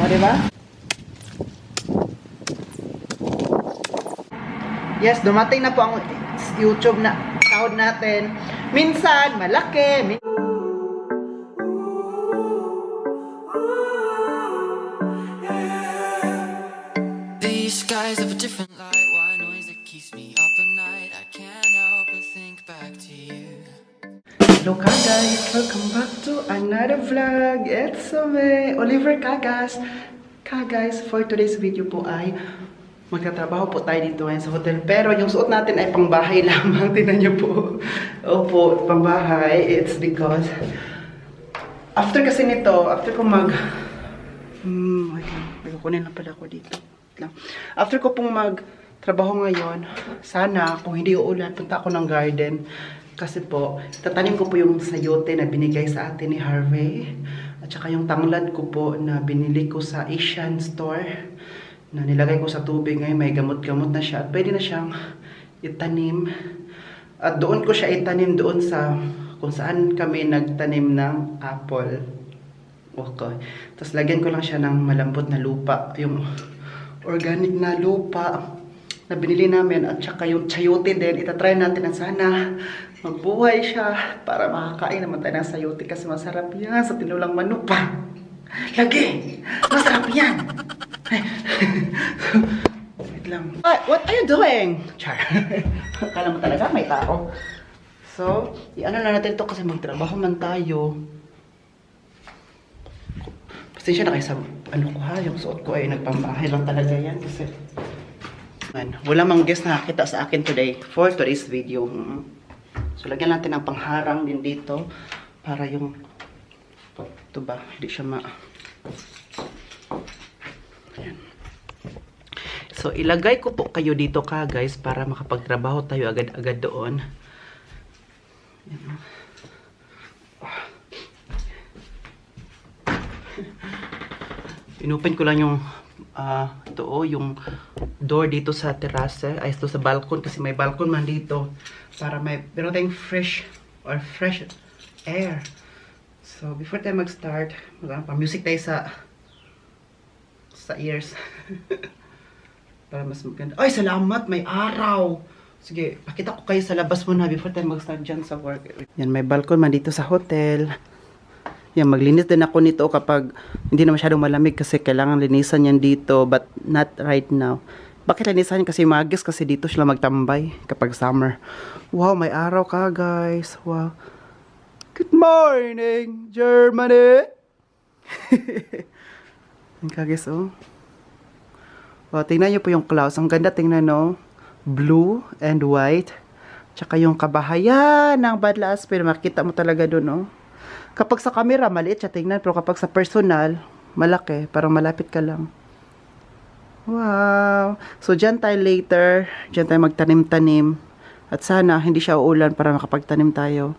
di ba? Yes, dumating na po ang YouTube na sahod natin. Minsan, malaki. These skies have a different light. Why noise that keeps me up at night? I can't help but think back to you. Hello guys, welcome back to another vlog. It's me, Oliver Cagas. Guys, for today's video po ay magtatrabaho po tayo dito ngayon sa hotel. Pero yung suot natin ay pangbahay lamang. Tingnan nyo po. Opo, pangbahay. It's because after kasi nito, after ko wait lang. May kukunin lang pala ako dito. Wait lang. After ko pong magtrabaho ngayon, sana kung hindi uulan, punta ako ng garden. Kasi po, tatanim ko po yung sayote na binigay sa atin ni Harvey. At saka yung tanglad ko po na binili ko sa Asian store. Na nilagay ko sa tubig ngayon, may gamot-gamot na siya. At pwede na siyang itanim. At doon ko siya itanim doon sa kung saan kami nagtanim ng apple. Okay. Tapos lagyan ko lang siya ng malambot na lupa. Yung organic na lupa na binili namin. At saka yung chayote din. Itatry natin na sana magbuhay siya para makakain naman tayo ng sayote. Kasi masarap yan sa tinulang manok pa. Lagi! Masarap yan! Wait lang. What are you doing? Char. Akala mo talaga may tao. So, i-ano na natin ito kasi magtrabaho man tayo. Pasensya na kayo sa ano ko ha. Yung suot ko ay nagpambahay lang talaga yan. Kasi wala mang guest na nakakita sa akin today for today's video. So, lagyan natin ang pangharang din dito para yung ito ba, hindi siya Ayan. So, ilagay ko po kayo dito guys para makapagtrabaho tayo agad-agad doon. Ayan. Inopen ko lang yung yung door dito sa terrace, ay ito sa balcony kasi may balcony man dito para may meron tayong fresh air. So, before tayo mag-start, pa-music tayo sa ears. Para mas maganda. Ay, salamat! May araw! Sige, pakita ko kayo sa labas muna before tayo mag-start dyan sa work. Yan, may balcony man dito sa hotel. Yan, maglinis din ako nito kapag hindi na masyadong malamig kasi kailangan linisan yan dito but not right now. Bakit linisan yan? Kasi magis kasi dito sila magtambay kapag summer. Wow, may araw ka guys. Wow. Good morning, Germany! Yan ka guys, oh. Oh, tingnan nyo po yung clouds. Ang ganda tingnan, no? Blue and white. Tsaka yung kabahayan ng Badla Aspen. Makita mo talaga doon, no? Kapag sa camera, maliit siya tingnan. Pero kapag sa personal, malaki. Parang malapit ka lang. Wow! So, dyan tayo later. Dyan tayo magtanim-tanim. At sana, hindi siya uulan para makapagtanim tayo.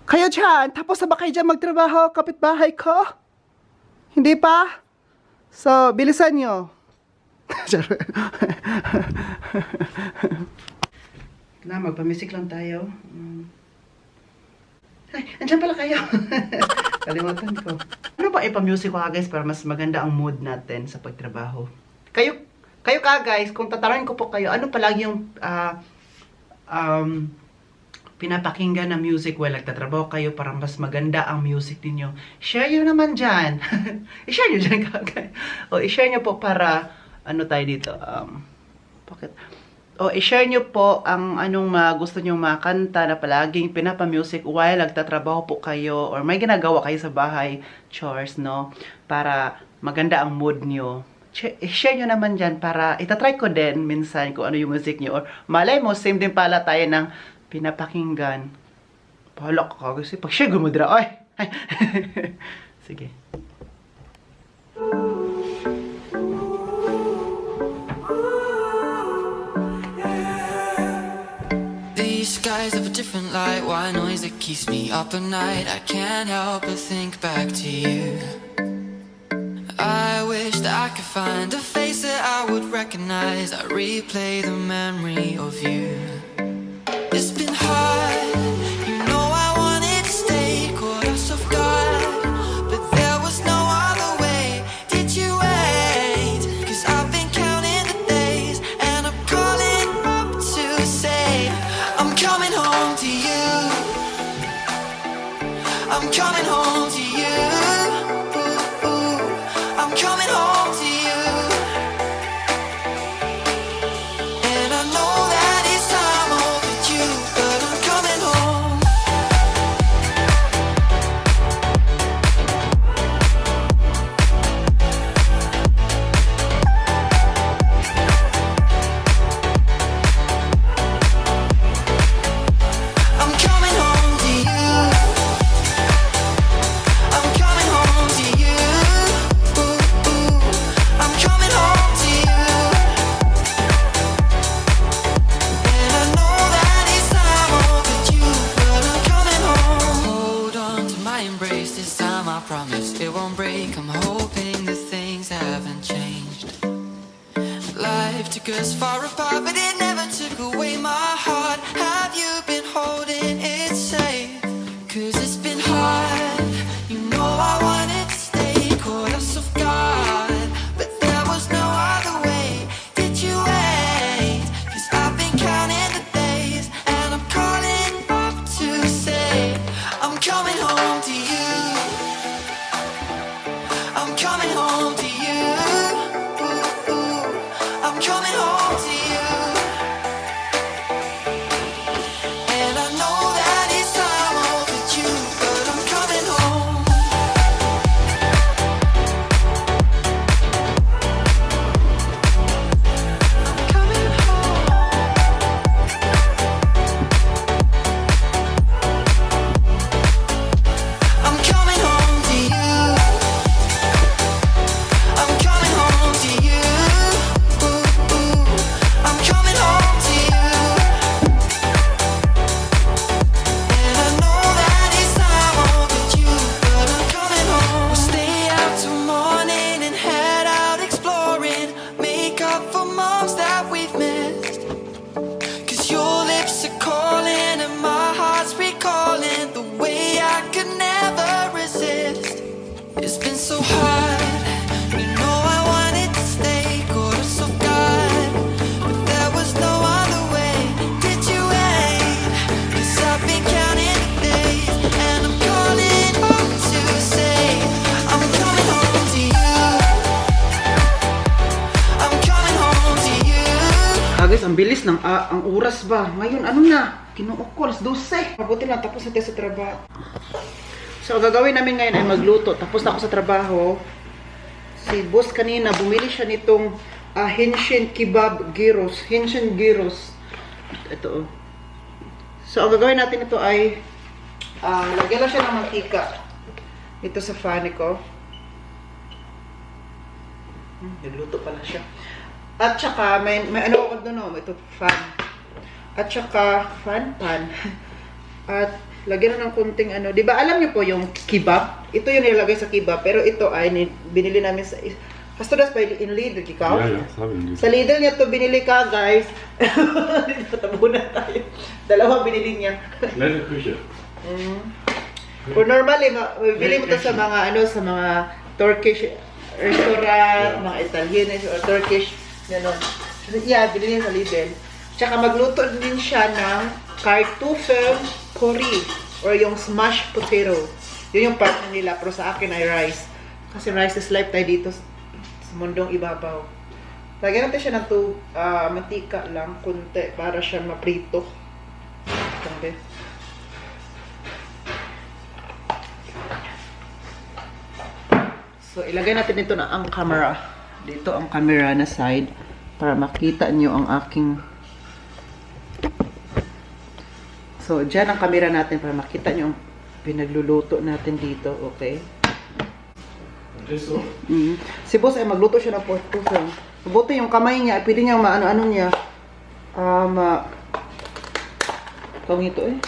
Kayo dyan! Tapos na ba kayo dyan magtrabaho? Kapitbahay ko? Hindi pa? So, bilisan nyo. Na, magpamisik lang tayo. Ay, andyan pala kayo. Kalimutan ko. Ano ba ipamusic ko guys para mas maganda ang mood natin sa pagtrabaho? Kayo guys, kung tatanungin ko po kayo, ano palagi yung pinapakinggan na music while nagtatrabaho kayo para mas maganda ang music ninyo? Share nyo naman dyan. I-share nyo dyan kagad. O, i-share nyo po para, ano tayo dito, bakit? O, i-share nyo po ang anong gusto nyo makanta na palaging pinapamusic while nagtatrabaho po kayo or may ginagawa kayo sa bahay, chores, no? Para maganda ang mood nyo. I-share nyo naman dyan para itatry ko din minsan kung ano yung music nyo. Or malay mo, same din pala tayo ng pinapakinggan. Pahala ka kasi pag-share gumudra. Ay! Sige. These skies have a different light. Why noise that keeps me up at night? I can't help but think back to you. I wish that I could find a face that I would recognize. I replay the memory of you. It's been hard, you know I wanted to stay, caught us off guard, but there was no other way. I'm coming home to you. I'm coming home to you. And I know that it's time overdue, but I'm coming home. I'm coming home to you. I'm coming home to you. I'm coming home to you. And I know that it's time overdue, but I'm coming home. Hold on to my embrace this time, I promise it won't break. I'm hoping that things haven't changed. Life took us far apart, but it never took away my heart. Have you been holding it safe? 'Cause it's been hard. You know I wanted to stay, caught us off guard, but there was no other way. Did you wait? 'Cause I've been counting the days, and I'm calling up to say I'm coming home to you. I'm coming home to you. I'm coming home to you. And I know that it's time overdue, but I'm coming home. I'm coming home. I'm coming home to you. I'm coming home to you. I'm coming home to you. And I know that it's time overdue, but I'm coming home. We'll stay out till morning and head out exploring. Make up for moms that we've missed. 'Cause your lips are calling and my heart's recalling the way I could never resist. It's been so hard. You know I wanted to stay, caught us off guard, but there was no other way. Did you wait? 'Cause I've been counting the days, and I'm calling up to say I'm coming home to you. I'm coming home to you. Guys, ang bilis ng ang oras ba? Ngayon, ano na? Kinuok ko, alas 12. Mabuti na, tapos na tayo sa trabaho. So, ang gagawin namin ngayon ay magluto. Tapos na ako sa trabaho. Si boss kanina, bumili siya nitong Henshin Kebab Gyros. Henshin Gyros. Ito, oh. So, ang gagawin natin ito ay lagyan lang siya ng mantika. Ito sa fan ko. Nagluto pala siya. At saka, may ano ako doon, oh. Ito, fan. At saka, pan. At, lagyan na ng kunting ano. Diba, alam niyo po yung kebab? Ito yung nilagay sa kebab. Pero ito ay binili namin sa... Hast du das bei in Lidl gekauft? Ja, das habe ich. Sa Lidl niya to binili ka, guys. Tabunan tayo. Dalawa binili niya. Nette Küche. For normally, bibili mo to sa mga ano, sa mga Turkish restaurant, mga Italian or Turkish, gano'n. Yeah, binili niya sa Lidl. Tsaka magluto din siya ng kartoffel curry or yung smashed potato. Yun yung partner nila, pero sa akin ay rice. Kasi rice is life tayo dito sa mundong ibabaw. Lagyan natin siya ng mantika lang, kunti, para siya maprito. Kambe. So, ilagay natin dito na ang camera. Dito ang camera na side para makita nyo ang aking... So, dyan ang camera natin para makita nyo ang pinagluluto natin dito. Okay? Ist so? Si boss ay magluto siya ng portofel. Mabuti yung kamay niya, pwede niya maano-ano niya. Tawag ito eh.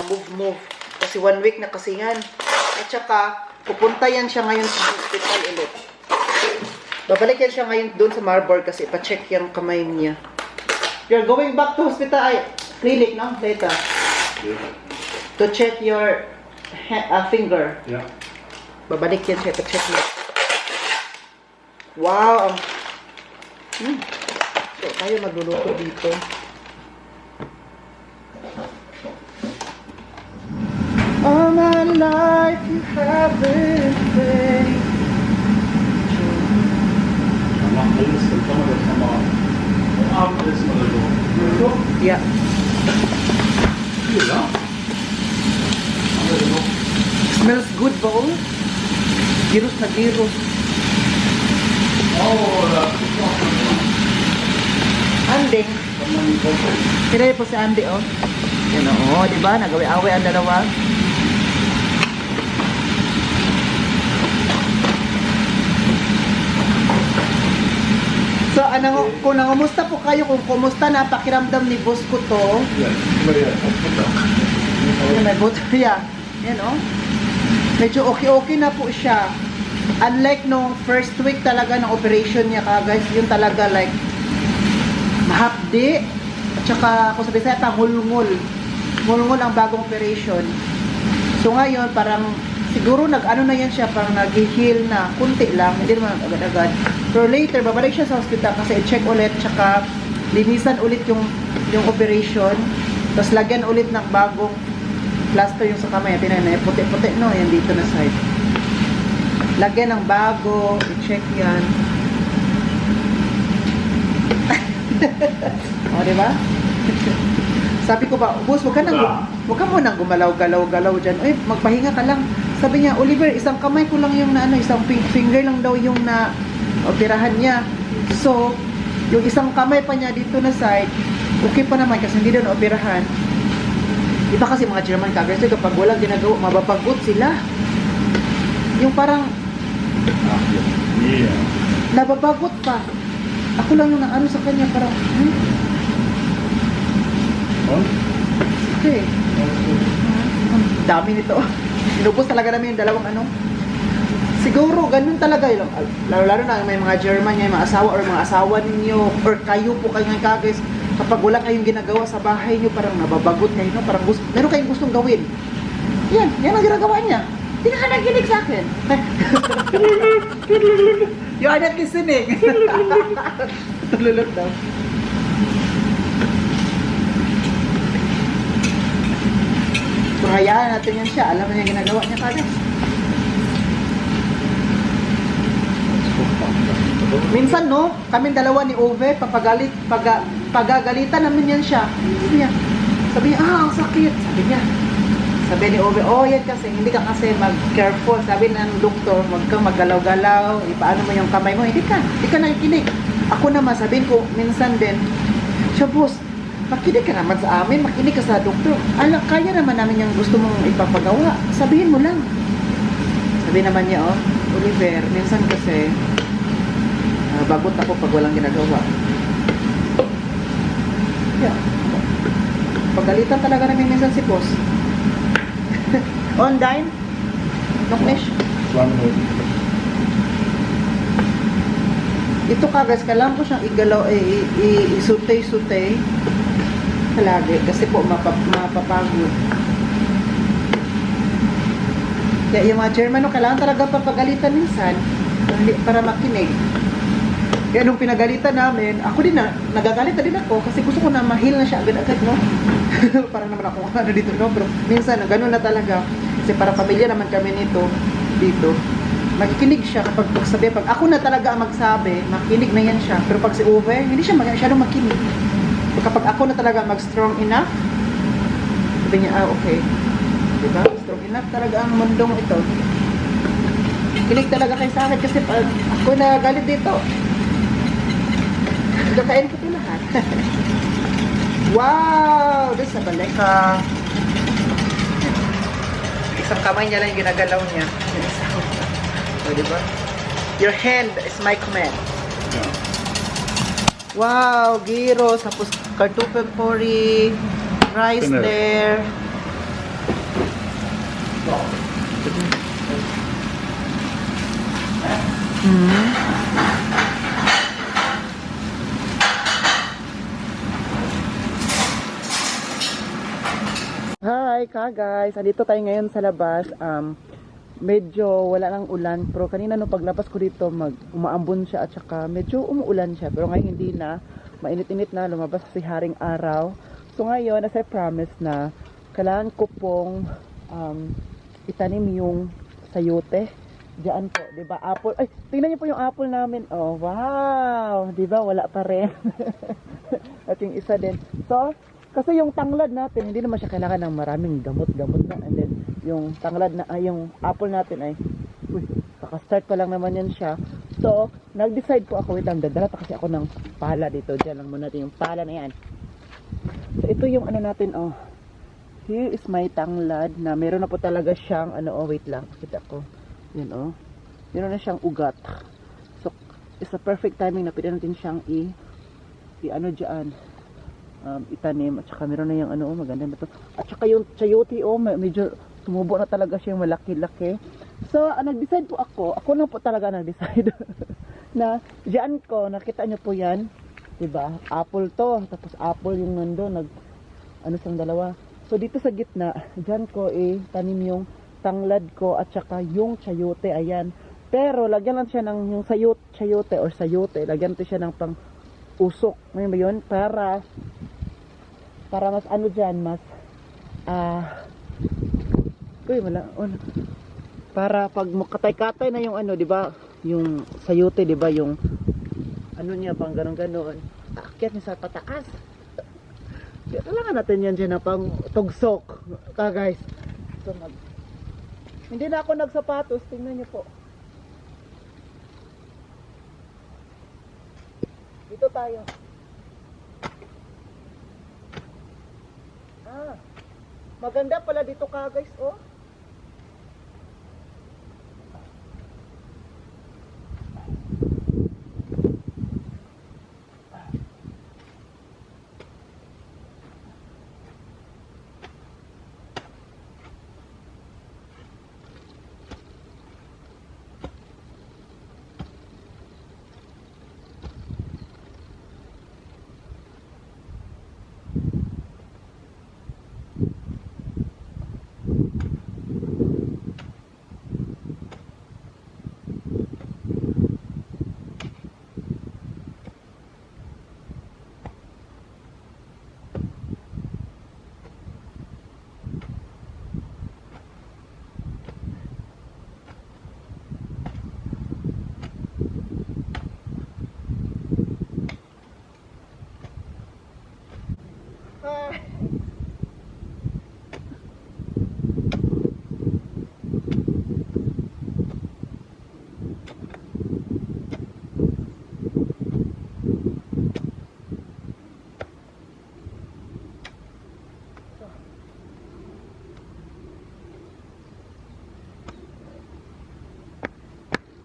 Na-move. Kasi 1 week na kasi yan. At saka, pupunta yan siya ngayon sa hospital ulit. Babalik yan siya ngayon doon sa Marburg kasi pa-check yung kamay niya. You're going back to hospital, clinic, no? Later. Yeah. To check your finger. Ja. Babalik yan siya, pa-check niya. Wow! So, tayo magluluto dito. All my life Abendessen oder so. Yeah. Hier, ja? Haben wir denn noch? Smells good, bowl. Giros na giros. Oh, da ist noch Andy. kann man nicht vorstellen. Kaya po si Andy, oh. Yan, oh, di ba? Nagawi-away ang dalawa. So, kung nangumusta po kayo, kung kumusta na pakiramdam ni boss ko to, Ja, immer her. ano may buto, yeah. Yan, oh. Medyo okay-okay na po siya. Unlike nung first week talaga ng operation niya, guys, yun talaga like, mahapdi. At saka, kung sabi sa'yo, ngulngul. Ngulngul ang bagong operation. So ngayon, parang, siguro nag-ano na yan siya, parang nag-heal na, kunti lang, hindi naman agad-agad. Pero later, babalik siya sa hospital kasi i-check ulit, tsaka linisan ulit yung operation. Tapos lagyan ulit ng bagong plaster yung sa kamay. Tinan na, puti-puti, no? Yan dito na side. Lagyan ng bago, i-check yan. O, diba? Sabi ko ba, boss, huwag ka munang gumalaw-galaw-galaw dyan. Ay, magpahinga ka lang. Sabi niya, Oliver, isang kamay ko lang yung na, isang finger lang daw yung na operahan niya. So, yung isang kamay pa niya dito na side, okay pa naman kasi hindi daw na operahan. Iba kasi mga German covers, kapag walang ginagawa, mababagot sila. Yung parang, Yeah. nababagot pa. Ako lang yung naano sa kanya, parang, Und? okay. Ang dami nito. Inubos talaga namin yung dalawang ano. Siguro, ganun talaga yun. Lalo-lalo na may mga German, yung mga asawa or mga asawa ninyo or kayo po kayo ng kagis. Kapag wala kayong ginagawa sa bahay nyo, parang nababagot kayo, no? Parang meron kayong gustong gawin. Yan ang ginagawa niya. Hindi ka naginig sa akin. You are not listening. Tululot daw. So, hayaan natin yan siya. Alam na niya ginagawa niya kagad. Minsan, no, kaming dalawa ni Ove, pagagalitan namin yan siya. Sabi niya, ang sakit. Sabi ni Ove, oh, yan kasi, hindi ka kasi mag-careful. Sabi ng doktor, huwag kang maggalaw-galaw, ipaano mo yung kamay mo. Hindi ka nakikinig. Ako naman, sabihin ko, minsan din, siya, boss, makinig ka naman sa amin, makinig ka sa doktor. Kaya naman namin yung gusto mong ipapagawa. Sabihin mo lang. Sabi naman niya, oh, Oliver, minsan kasi, bagot ako pag walang ginagawa. Yeah. Pagalitan talaga namin minsan si boss. On dime? Noknish? 2 Minuten. Ito guys, kailangan ko siyang igalaw, isutay-sutay palagi kasi po mapapagod. Kaya yung mga German, kailangan talaga papagalitan minsan para makinig. Kaya nung pinagalitan namin, ako din nagagalit na din ako kasi gusto ko na ma-heal na siya agad-agad, no? Parang naman ako ano dito, no? Pero minsan, ganun na talaga. Kasi para pamilya naman kami dito. Makikinig siya kapag magsabi. Pag ako na talaga ang magsabi, makinig na yan siya. Pero pag si Uwe, hindi siya masyadong makinig. Kapag ako na talaga mag-strong enough, sabi niya, okay. Diba? Strong enough talaga ang mundong ito. Kinig talaga kayo sa akin kasi pag ako nagalit dito, kakain ko ito lahat. Wow! Doon sa baleka. Isang kamay niya lang yung ginagalaw niya. O, diba? Your hand is my command. Ja. Wow! Gyros, tapos kartofel pori, rice Genau. there. Hi guys, andito tayo ngayon sa labas. Medyo wala nang ulan, pero kanina nung paglabas ko dito umaambon siya at saka medyo umuulan siya, pero ngayon hindi na, mainit-init na, lumabas si haring araw. So ngayon, as I promised na kailangan ko pong itanim yung sayote diyan po, 'di ba? Apple. Ay, tingnan niyo po yung apple namin. Oh, wow. 'Di ba? Wala pa rin. At yung isa din. So, kasi yung tanglad natin, hindi naman siya kailangan ng maraming gamot-gamot na. And then, yung tanglad na, yung apple natin ay, uy, kaka-start pa lang naman yan siya. So, nag-decide po ako, wait lang, dadala pa kasi ako ng pala dito. Diyan lang muna natin yung pala na yan. So, ito yung ano natin, oh. Here is my tanglad na meron na po talaga siyang, ano, oh, wait lang, kita ko. Yan, oh. Meron na siyang ugat. So, it's a perfect timing na pwede natin siyang ano dyan, itanim. At saka meron na yung, ano, oh, maganda na to. At saka yung chayote, oh, medyo tumubo na talaga siya, malaki-laki. So, nag-decide po ako na po talaga nag-decide na dyan ko, nakita nyo po yan, diba? Apple to, tapos apple yung nando, ano sang dalawa. So, dito sa gitna, dyan ko tanim yung tanglad ko at saka yung chayote, ayan. Pero, lagyan lang siya ng yung chayote or sayote, lagyan natin siya ng pang usok. Ngayon ba yun? Para mas ano dyan, mas, para pag makatay-katay na yung ano, di ba? Yung sayote, di ba? Yung ano niya, pang ganon-ganon. Aakyat niya sa pataas. Kaya kailangan natin yan dyan na pang tugsok. Guys. So, hindi na ako nagsapatos. Tingnan niyo po. Dito tayo. Maganda pala dito guys, oh.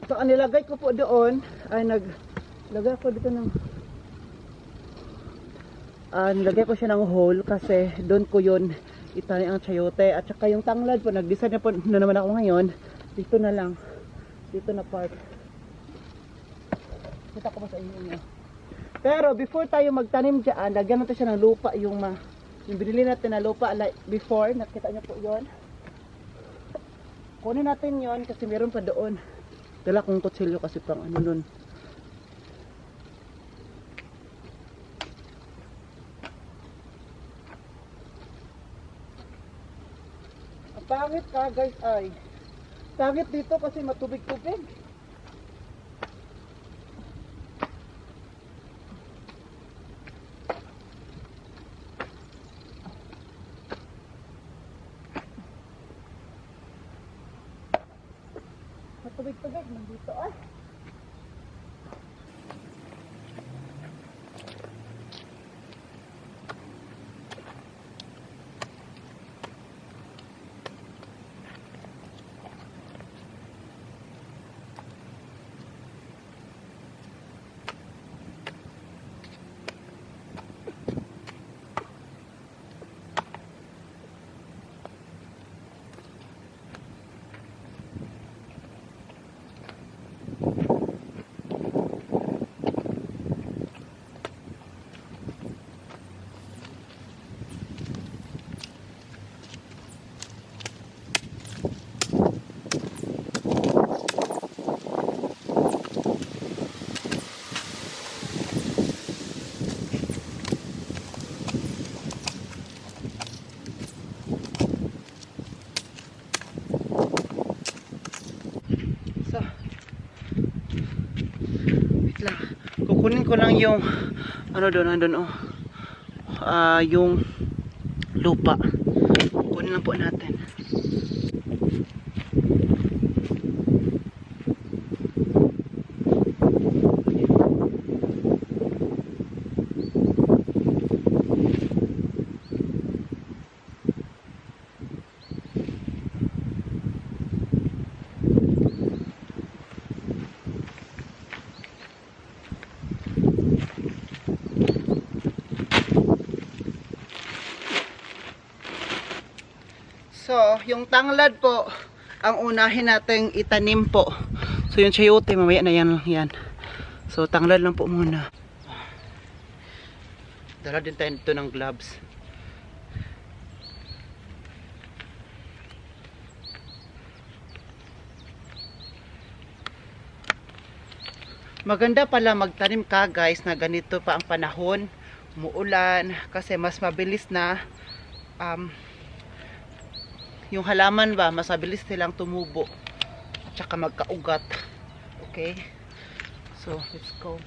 So, ang nilagay ko po doon ay naglagay ko dito ng nilagay ko siya ng hole kasi doon ko yun itanim ang chayote at saka yung tanglad po, nag-decide na po na naman ako ngayon dito na lang, dito na part. Kita ko ba sa inyo? Pero before tayo magtanim dyan, lagyan natin siya ng lupa, yung binili natin na lupa like before, nakita nyo po yun. Kunin natin yon kasi meron pa doon. Dala kong kutsilyo kasi pang ano nun. Ang pangit ka guys ay. Pangit dito kasi matubig-tubig. Matubig-tubig nandito ay. Kukunin ko lang yung ano doon, andun oh. Yung lupa. Kunin lang po natin. So, yung tanglad po, ang unahin nating itanim po. So, yung chayote, mamaya na yan. So, tanglad lang po muna. Dala din tayo dito ng gloves. Maganda pala magtanim ka guys na ganito pa ang panahon, umuulan, kasi mas mabilis na yung halaman ba, mas mabilis silang tumubo at saka magkaugat. Okay, so let's go.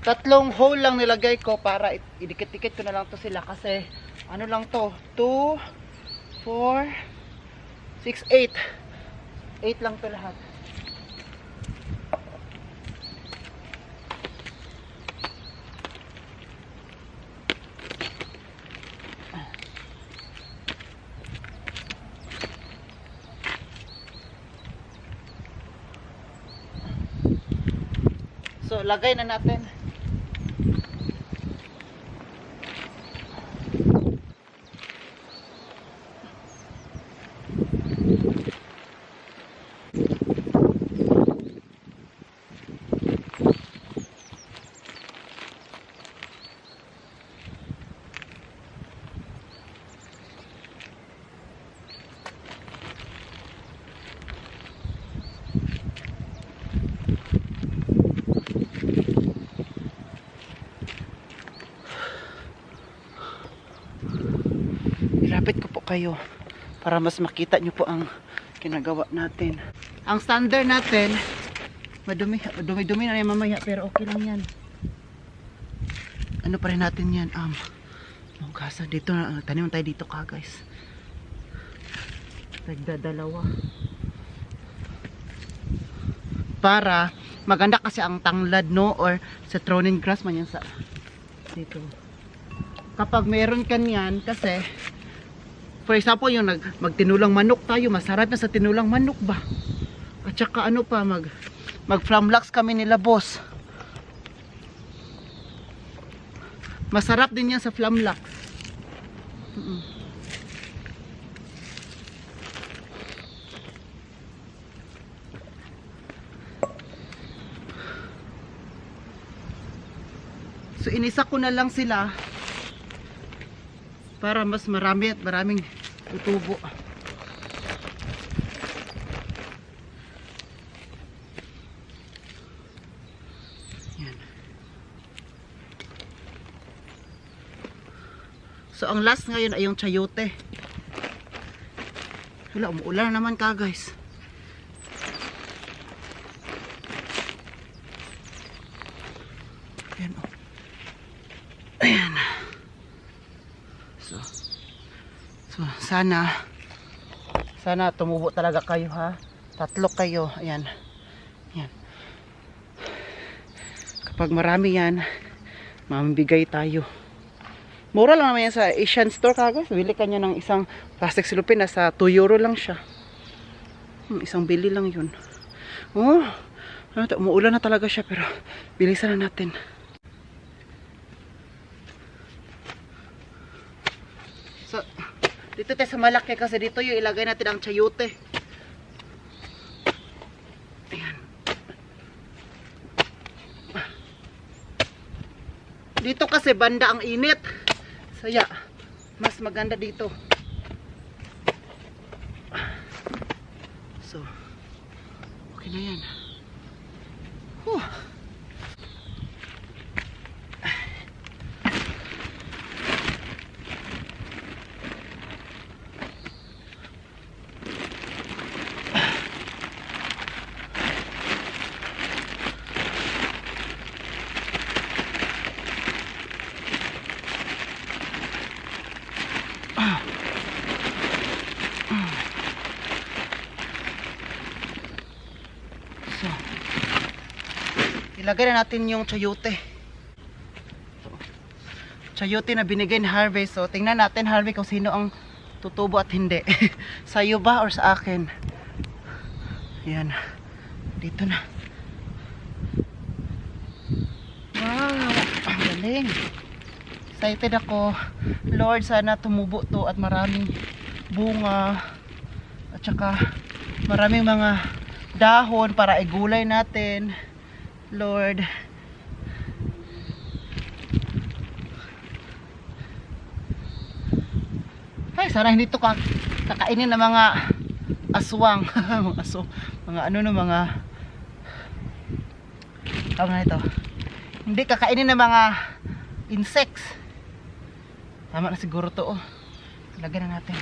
3 hole lang nilagay ko para idikit-dikit ko na lang to sila, kasi ano lang to, 2, 4, 6, 8 lang to lahat. So, lagay na natin. Ilapit ko po kayo para mas makita nyo po ang ginagawa natin. Ang standard natin, dumi-dumi na yung mamaya, pero okay lang yan. Ano pa rin natin yan? Mungkasa dito na, tanim tayo dito ka guys. Nagdadalawa. Para maganda kasi ang tanglad, no, or citronin grass man yan sa dito. Kapag meron kanyan, kasi for example, yung magtinulang manok tayo, masarap na sa tinulang manok ba? At saka ano pa, mag-flamlax kami nila boss. Masarap din yan sa flamlax. So inisa ko na lang sila para mas marami at maraming tutubo. Yan. So ang last ngayon ay yung chayote. Wala, umuulan naman ka guys. Ayan o. Ayan. So sana tumubo talaga kayo ha. 3 kayo. Ayan. Ayan. Kapag marami yan, mamibigay tayo. Mura lang naman yan sa Asian store kagos. Bili ka nyo ng isang plastic silupin, nasa 2 euro lang siya. Isang bili lang yun. Oh, umuulan na talaga siya, pero bilisan na natin. So, dito tayo sa malaki kasi dito yung ilagay natin ang chayote. Ayan. Dito kasi banda ang init. Saya, mas maganda dito. So, okay na yan. ilagay na natin yung chayote. Chayote na binigay ni Harvey. So, tingnan natin, Harvey, kung sino ang tutubo at hindi. Sa'yo ba or sa akin? Yan. Dito na. Wow! Ang galing. Excited ako. Lord, sana tumubo to at maraming bunga. At saka maraming mga dahon para igulay natin. Lord. Ay, sana hindi to kakainin ng mga aswang. Mga aso, mga ano no, mga tawag na ito. Hindi kakainin ng mga insects. Tama na siguro to, oh. Lagyan na natin.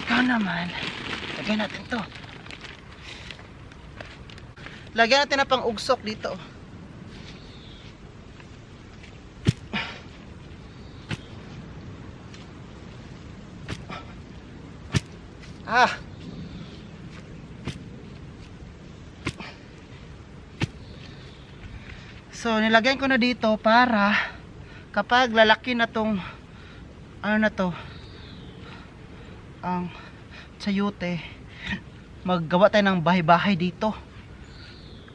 Ikaw naman. Lagyan natin to. Lagyan natin na pang ugsok dito. Ah. So, nilagyan ko na dito para kapag lalaki na tong ano na to, ang chayote, maggawa tayo ng bahay-bahay dito.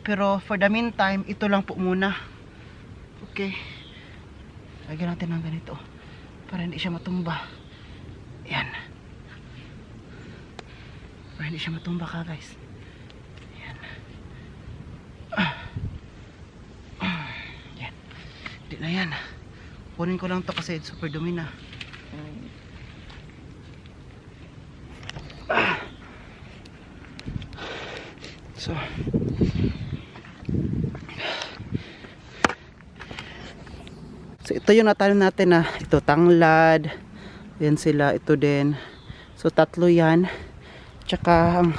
Pero for the meantime, ito lang po muna. Okay. Lagyan natin ng ganito para hindi siya matumba. Yan. Para hindi siya matumba ka, guys. Yan. Yan. Hindi na yan. Kunin ko lang to kasi super dumi na. So ito yung natanim natin na ito, tanglad. Yan sila, ito din. So tatlo yan. Tsaka ang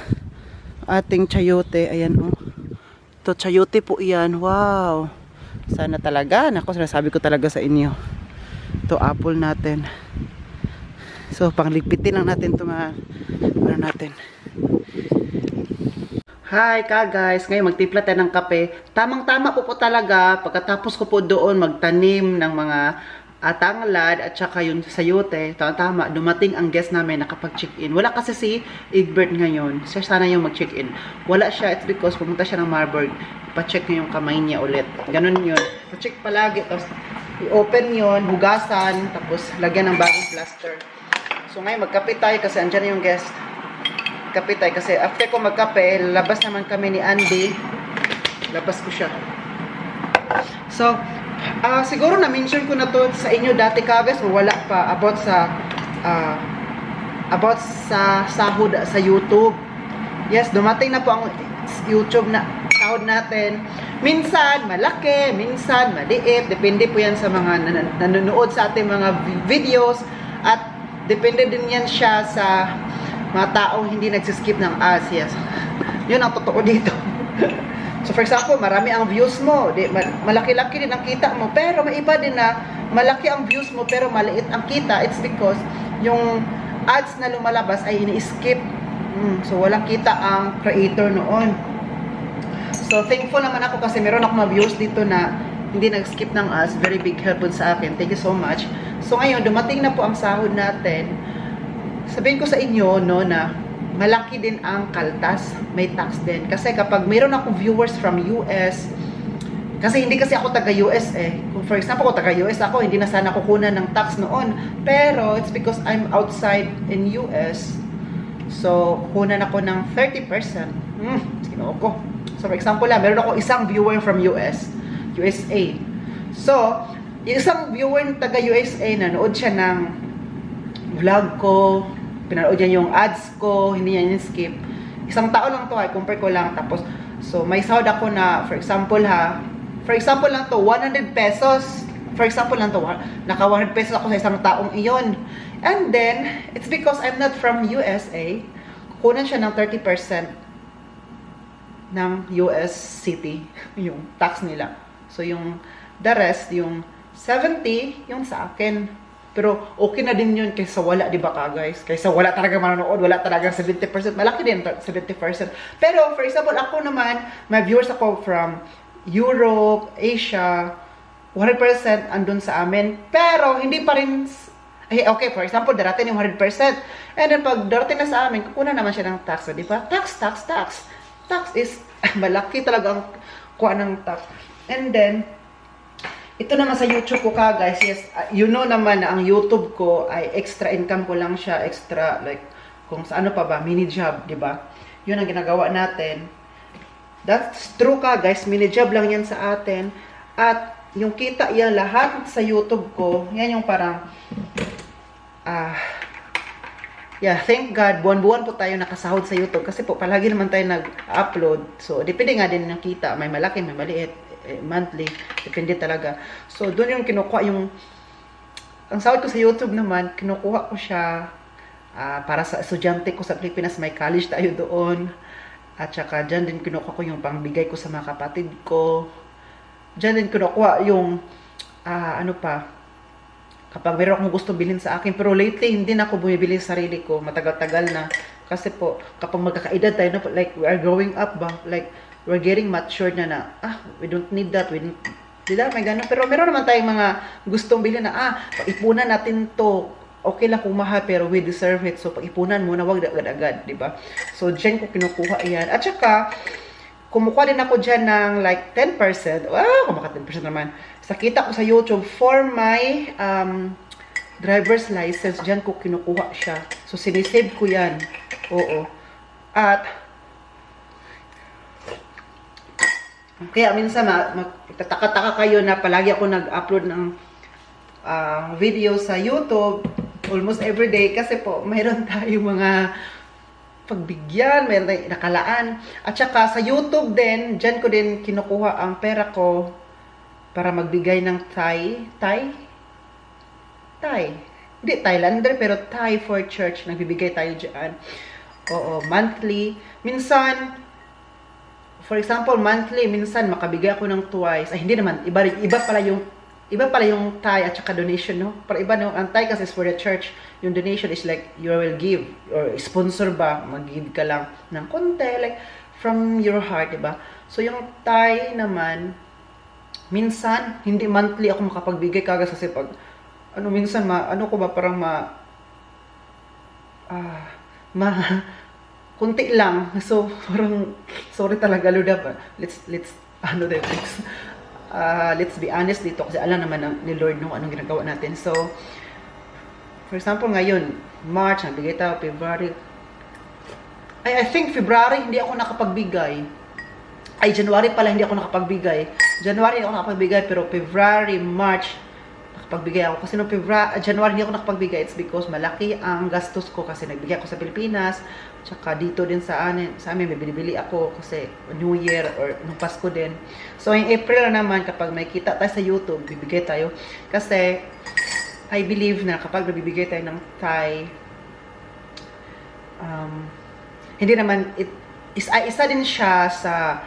ating chayote, ayan oh. Ito chayote po yan. Wow. Sana talaga. Nako, sinasabi ko talaga sa inyo. Ito apple natin. So pangligpitin lang natin ito mga ano natin. Hi ka guys, ngayon magtimpla tayo ng kape. Tamang-tama po talaga pagkatapos ko po doon magtanim ng mga tanglad at saka yung sayote. Tama, dumating ang guest namin nakapag-check-in. Wala kasi si Egbert ngayon. Siya sana yung mag-check-in. Wala siya, it's because pumunta siya ng Marburg. Pa-check niya yung kamay niya ulit. Ganun yun. Pa-check palagi. Tapos i-open yun, hugasan, tapos lagyan ng bagong plaster. So ngayon magkape tayo kasi andyan yung guest. Kape tayo kasi after ko magkape, labas naman kami ni Andy. Labas ko siya. So, siguro na-mention ko na to sa inyo dati kagas o wala pa about sa sahod sa YouTube. Yes, dumating na po ang YouTube na sahod natin. Minsan malaki, minsan maliit. Depende po yan sa mga nanonood sa ating mga videos at depende din yan siya sa mga taong hindi nagsiskip ng ads. Yes. Yun ang totoo dito. So for example, marami ang views mo, malaki-laki din ang kita mo, pero may iba din na malaki ang views mo pero maliit ang kita. It's because yung ads na lumalabas ay ini-skip. So walang kita ang creator noon. So thankful naman ako kasi meron ako mga views dito na hindi nag-skip ng ads. Very big help sa akin. Thank you so much. So ngayon, dumating na po ang sahod natin. Sabihin ko sa inyo, no, na malaki din ang kaltas, may tax din. Kasi kapag mayroon akong viewers from US, kasi hindi kasi ako taga-US eh. Kung for example, kung taga-US ako, hindi na sana kukunan ng tax noon. Pero, it's because I'm outside in US. So, kunan ako ng 30%. Ginoo ko. So, for example lang, meron ako isang viewer from USA. So, yung isang viewer taga-USA, nanood siya ng vlog ko, pinanood niya yung ads ko, hindi niya skip. Isang tao lang to, ay compare ko lang. Tapos, so may sahod ako na, for example lang to, 100 pesos. For example lang to, naka 100 pesos ako sa isang taong iyon. And then, it's because I'm not from USA, kukunan siya ng 30% ng US city, yung tax nila. So, yung the rest, yung 70, yung sa akin. Pero okay na din yun kaysa wala, di ba ka guys? Kaysa wala talaga manonood, wala talaga 70%. Malaki din 70%. Pero for example, ako naman, may viewers ako from Europe, Asia, 100% andun sa amin. Pero hindi pa rin, okay, for example, darating yung 100%. And then pag darating na sa amin, kukunan naman siya ng tax, di ba? Tax. Tax is, malaki talaga ang kuha ng tax. And then, ito naman sa YouTube ko ka guys, yes, you know naman na ang YouTube ko ay extra income ko lang siya, extra like kung sa ano pa ba, mini job, di ba? Yun ang ginagawa natin. That's true ka guys, mini job lang yan sa atin. At yung kita yan lahat sa YouTube ko, yan yung parang yeah, thank God, buwan-buwan po tayo nakasahod sa YouTube kasi po palagi naman tayo nag-upload. So, depende nga din ng kita, may malaki, may maliit. Monthly, depende talaga. So, doon yung kinukuha yung ang sahod ko sa YouTube naman, kinukuha ko siya para sa estudyante ko sa Pilipinas, may college tayo doon. At saka dyan din kinukuha ko yung pangbigay ko sa mga kapatid ko. Dyan din kinukuha yung ano pa, kapag meron akong gusto bilhin sa akin. Pero lately, hindi na ako bumibili sa sarili ko. Matagal-tagal na. Kasi po, kapag magkakaedad tayo na po, like we are growing up ba, like we're getting matured na we don't need that, di ba, may ganun. Pero meron naman tayong mga gustong bilhin na, pag-ipunan natin to, okay lang kung mahal, pero we deserve it. So, pag-ipunan muna, wag agad-agad, di ba? So, dyan ko kinukuha yan. At saka, kumukuha din ako dyan ng like 10%. Kumaka 10% naman. Sa kita ko sa YouTube, for my driver's license, dyan ko kinukuha siya. So, sinisave ko yan. Oo. At, kaya minsan magtataka-taka kayo na palagi ako nag-upload ng video sa YouTube almost every day kasi po mayroon tayong mga pagbigyan, mayroon tayong nakalaan. At saka sa YouTube din, dyan ko din kinukuha ang pera ko para magbigay ng Thai. Hindi Thailander, pero Thai for church. Nagbibigay tayo dyan. Oo, monthly. Minsan, for example, monthly, minsan makabigay ako ng twice. Ay, hindi naman. Iba pala yung Thai at saka donation, no? Pero iba, no? Ang Thai kasi is for the church. Yung donation is like, you will give. Or sponsor ba? Mag-give ka lang ng konti. Like, from your heart, diba? So, yung Thai naman, minsan, hindi monthly ako makapagbigay kagas kasi pag, minsan, kunti lang. So, parang, sorry talaga, Lord. Let's be honest dito kasi alam naman ni Lord nung anong ginagawa natin. So, for example, ngayon, March, nagbigay tayo, February. I think February, hindi ako nakapagbigay. January pala, hindi ako nakapagbigay. January, hindi ako nakapagbigay, pero February, March, nakapagbigay ako. Kasi noong January, hindi ako nakapagbigay. It's because malaki ang gastos ko kasi nagbigay ako sa Pilipinas. Tsaka dito din sa amin, may binibili ako kasi New Year or nung Pasko din. So, yung April naman, kapag may kita tayo sa YouTube, bibigay tayo. Kasi, I believe na kapag nabibigay tayo ng Thai, hindi naman, isa din siya sa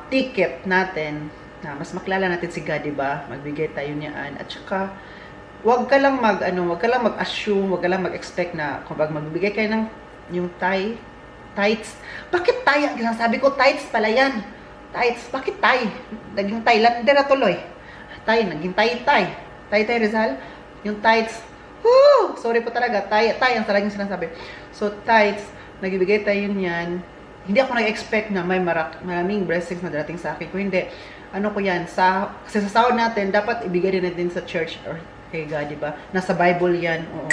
ticket natin na mas makilala natin si God, diba? Magbigay tayo niyaan. At saka, wag ka lang mag-assume, wag ka lang mag-expect na kung magbibigay kayo ng yung tithes. Bakit Thai? Sabi ko, tithes pala yan. Tithes. Bakit Thai? Naging Thailander na tuloy. Naging Thai Rizal. Yung tithes. Sorry po talaga. Thai ang talagang sinasabi. So, tithes, nagbibigay tayo niyan. Hindi ako nag-expect na may maraming blessings na darating sa akin. Kung hindi, ko yan, kasi sa sahod natin, dapat ibigay din natin sa church or kay God, diba? Nasa Bible yan, oo.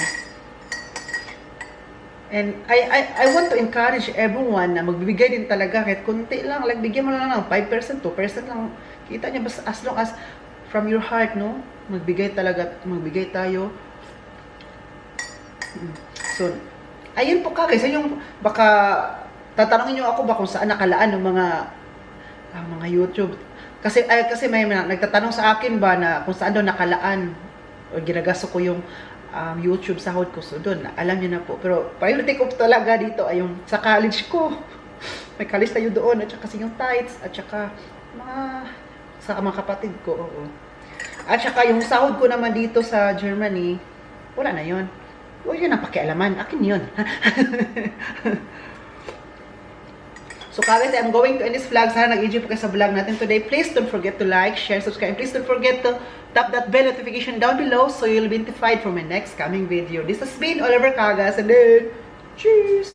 And I want to encourage everyone na magbibigay din talaga kahit konti lang, like bigyan mo lang ng 5%, 2% lang. Kita niya, basta as long as from your heart, no? Magbigay tayo. So, ayun po kasi yung baka tatanungin niyo ako ba kung saan nakalaan ng mga YouTube. Kasi may nagtatanong sa akin ba na kung saan daw nakalaan o ginagasto ko yung YouTube sahod ko. So doon, alam niyo na po. Pero priority ko talaga dito ay yung sa college ko. May college tayo doon at saka yung tithes at saka sa mga kapatid ko. Oo. At saka yung sahod ko naman dito sa Germany, wala na yun. Huwag yun ang pakialaman. Akin yun. So, guys, I'm going to end this vlog. Sana nag-enjoy po kayo sa vlog natin today. Please don't forget to like, share, subscribe. Please don't forget to tap that bell notification down below so you'll be notified for my next coming video. This has been Oliver Cagas, and then, cheers!